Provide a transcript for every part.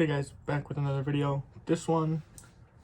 Hey guys, back with another video. This one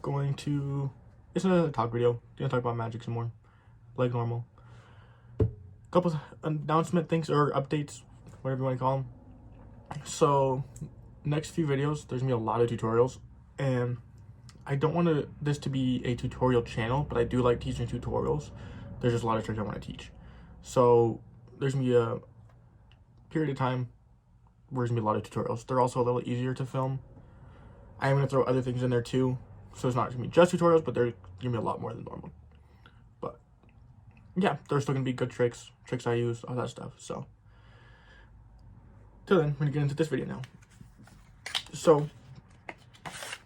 it's another talk video. Gonna talk about magic some more, like normal. Couple announcement things or updates, whatever you want to call them. So, next few videos, there's gonna be a lot of tutorials, and I don't want this to be a tutorial channel, but I do like teaching tutorials. There's just a lot of tricks I want to teach. So, there's gonna be a period of time where there's gonna be a lot of tutorials. They're also a little easier to film. I am going to throw other things in there too, so it's not going to be just tutorials, but they're going to be a lot more than normal. But yeah, there's still going to be good tricks I use, all that stuff. So till then, we're going to get into this video now. So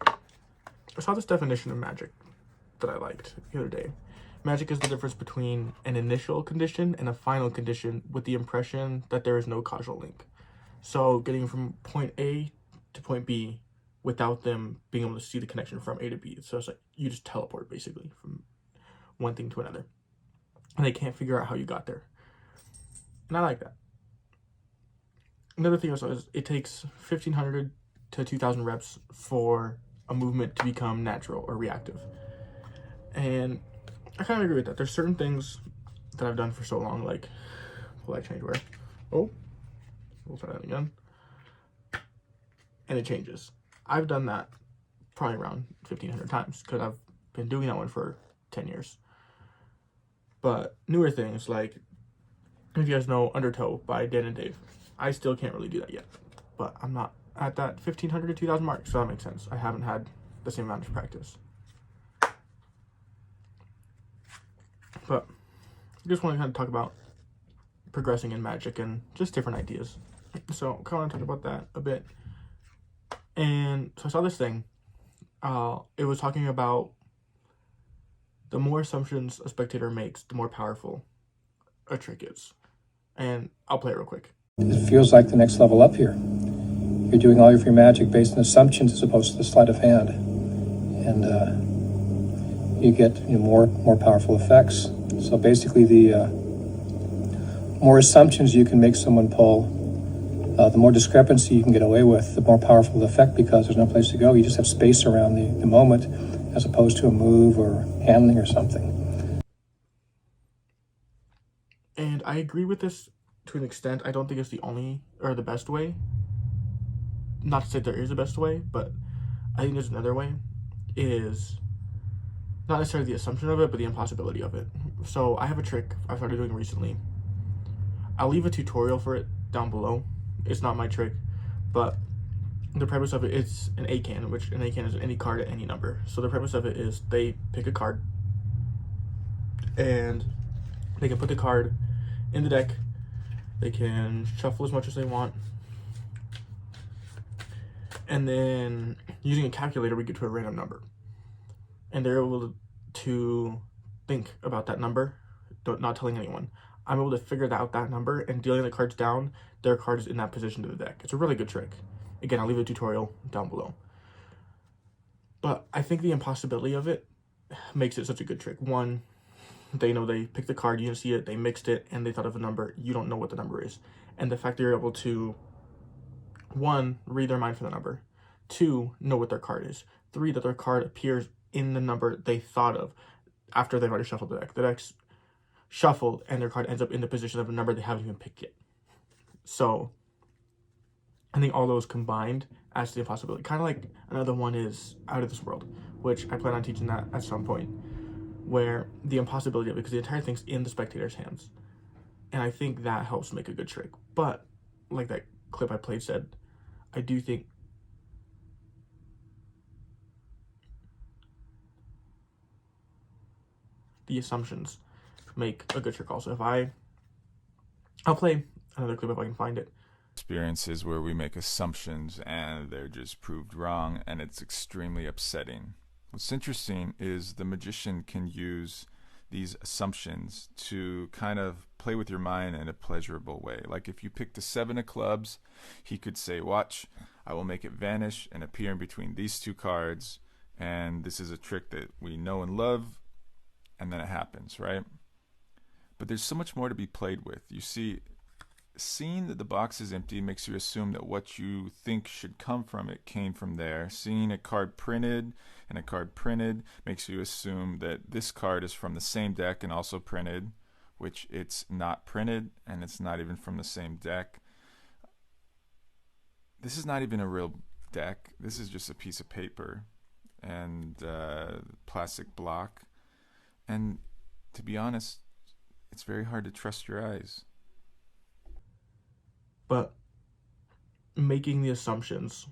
I saw this definition of magic that I liked the other day. Magic is the difference between an initial condition and a final condition with the impression that there is no causal link. So getting from point A to point B without them being able to see the connection from A to B. So it's like you just teleport basically from one thing to another. And they can't figure out how you got there. And I like that. Another thing I saw is it takes 1,500 to 2,000 reps for a movement to become natural or reactive. And I kind of agree with that. There's certain things that I've done for so long, like, will I change where? Oh, we'll try that again. And it changes. I've done that probably around 1,500 times because I've been doing that one for 10 years. But newer things, like, if you guys know Undertow by Dan and Dave, I still can't really do that yet. But I'm not at that 1,500 to 2,000 mark, so that makes sense. I haven't had the same amount of practice. But I just want to kind of talk about progressing in magic and just different ideas. So I kind of want to talk about that a bit. And so I saw this thing. It was talking about the more assumptions a spectator makes, the more powerful a trick is. And I'll play it real quick. It feels like the next level up here. You're doing all of your magic based on assumptions as opposed to the sleight of hand. And you get more powerful effects. So basically the more assumptions you can make someone pull, the more discrepancy you can get away with, the more powerful the effect, because there's no place to go. You just have space around the moment as opposed to a move or handling or something. And I agree with this to an extent. I don't think it's the only or the best way. Not to say there is a best way, but I think there's another way. Is not necessarily the assumption of it, but the impossibility of it. So I have a trick I started doing recently. I'll leave a tutorial for it down below. It's not my trick, but the premise of it is an ACAAN, which an ACAAN is any card at any number. So the premise of it is they pick a card, and they can put the card in the deck. They can shuffle as much as they want, and then using a calculator, we get to a random number, and they're able to think about that number, not telling anyone. I'm able to figure out that number, and dealing the cards down, their card is in that position to the deck. It's a really good trick. Again, I'll leave a tutorial down below. But I think the impossibility of it makes it such a good trick. One, they know they picked the card, you didn't see it, they mixed it, and they thought of a number. You don't know what the number is. And the fact that you're able to, one, read their mind for the number. Two, know what their card is. Three, that their card appears in the number they thought of after they've already shuffled the deck. The deck's shuffled, and their card ends up in the position of a number they haven't even picked yet. So I think all those combined adds to the impossibility. Kind of like another one is Out of This World, which I plan on teaching that at some point, where the impossibility of it, because the entire thing's in the spectator's hands. And I think that helps make a good trick. But like that clip I played said, I do think the assumptions make a good trick also. I'll play another clip if I can find it. Experiences where we make assumptions and they're just proved wrong, and it's extremely upsetting. What's interesting is the magician can use these assumptions to kind of play with your mind in a pleasurable way. Like if you pick the 7 of clubs, he could say, watch, I will make it vanish and appear in between these two cards, and this is a trick that we know and love, and then it happens, right? But there's so much more to be played with. You see, seeing that the box is empty makes you assume that what you think should come from it came from there. Seeing a card printed and a card printed makes you assume that this card is from the same deck and also printed, which it's not printed, and it's not even from the same deck. This is not even a real deck. This is just a piece of paper and plastic block. And to be honest, it's very hard to trust your eyes. But making the assumptions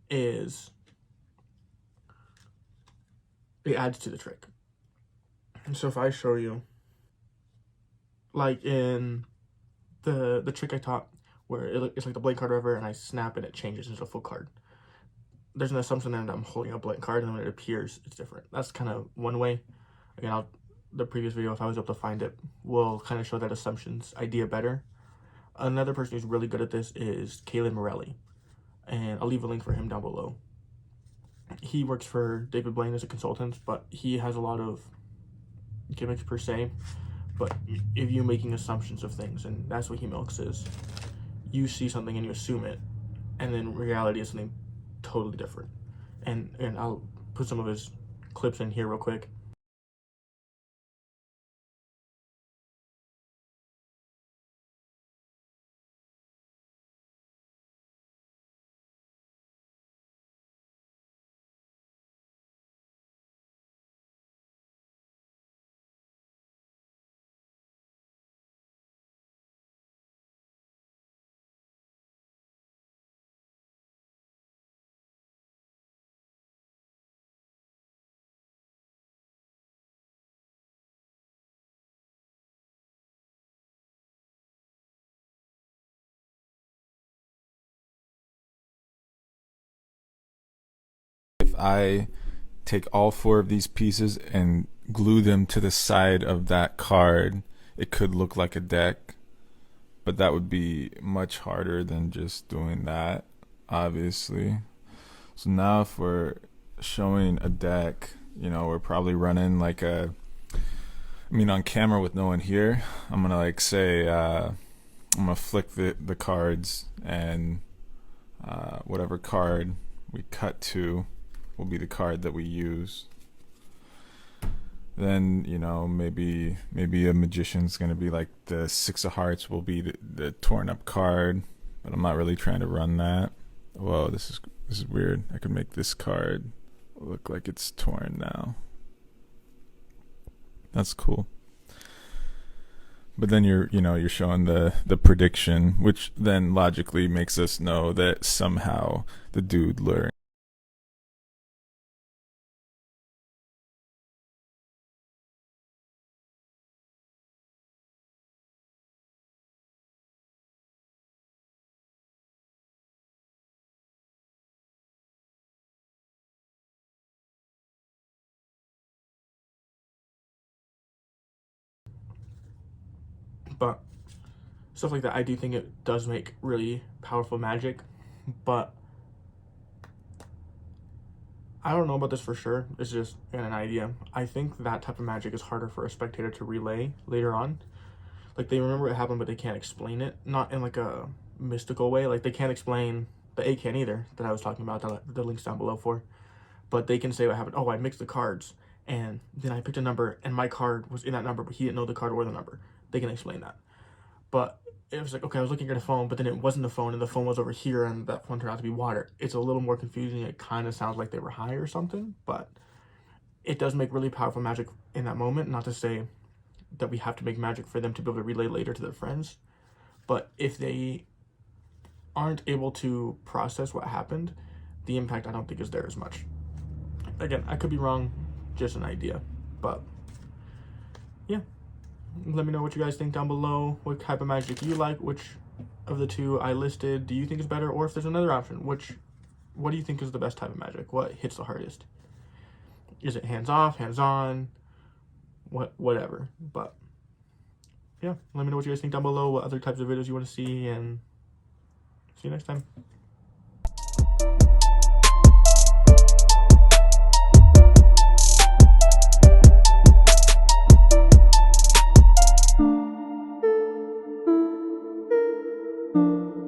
it adds to the trick. And so if I show you, like in the trick I taught, where it's like the blank card over, and I snap and it changes into a full card. There's an assumption that I'm holding a blank card, and when it appears, it's different. That's kind of one way. Again, the previous video, if I was able to find it, will kind of show that assumptions idea better. Another person who's really good at this is Calen Moreli, and I'll leave a link for him down below. He works for David Blaine as a consultant, but he has a lot of gimmicks per se. But if you're making assumptions of things, and that's what he milks is, you see something and you assume it, and then reality is something totally different. And I'll put some of his clips in here real quick. If I take all 4 of these pieces and glue them to the side of that card, it could look like a deck, but that would be much harder than just doing that, obviously. So now if we're showing a deck, we're probably running like on camera with no one here, I'm gonna like say, I'm gonna flick the cards, and whatever card we cut to will be the card that we use. Then maybe a magician's gonna be like the 6 of hearts will be the torn up card, but I'm not really trying to run that. Whoa, this is weird. I could make this card look like it's torn now. That's cool. But then you're showing the prediction, which then logically makes us know that somehow the dude learned. But stuff like that, I do think it does make really powerful magic, but I don't know about this for sure. It's just an idea. I think that type of magic is harder for a spectator to relay later on. Like, they remember it happened, but they can't explain it. Not in like a mystical way. Like, they can't explain the ACAAN either that I was talking about, the link's down below for. But they can say what happened. Oh, I mixed the cards, and then I picked a number, and my card was in that number, but he didn't know the card or the number. They can explain that. But it was like, okay, I was looking at a phone, but then it wasn't the phone, and the phone was over here, and that phone turned out to be water. It's a little more confusing. It kind of sounds like they were high or something, but it does make really powerful magic in that moment. Not to say that we have to make magic for them to be able to relay later to their friends, but if they aren't able to process what happened, the impact I don't think is there as much. Again, I could be wrong, just an idea, but yeah. Let me know what you guys think down below. What type of magic you like? Which of the 2 I listed do you think is better? Or if there's another option, what do you think is the best type of magic? What hits the hardest? Is it hands off, hands on? Whatever. But yeah, let me know what you guys think down below. What other types of videos you want to see, and see you next time. you.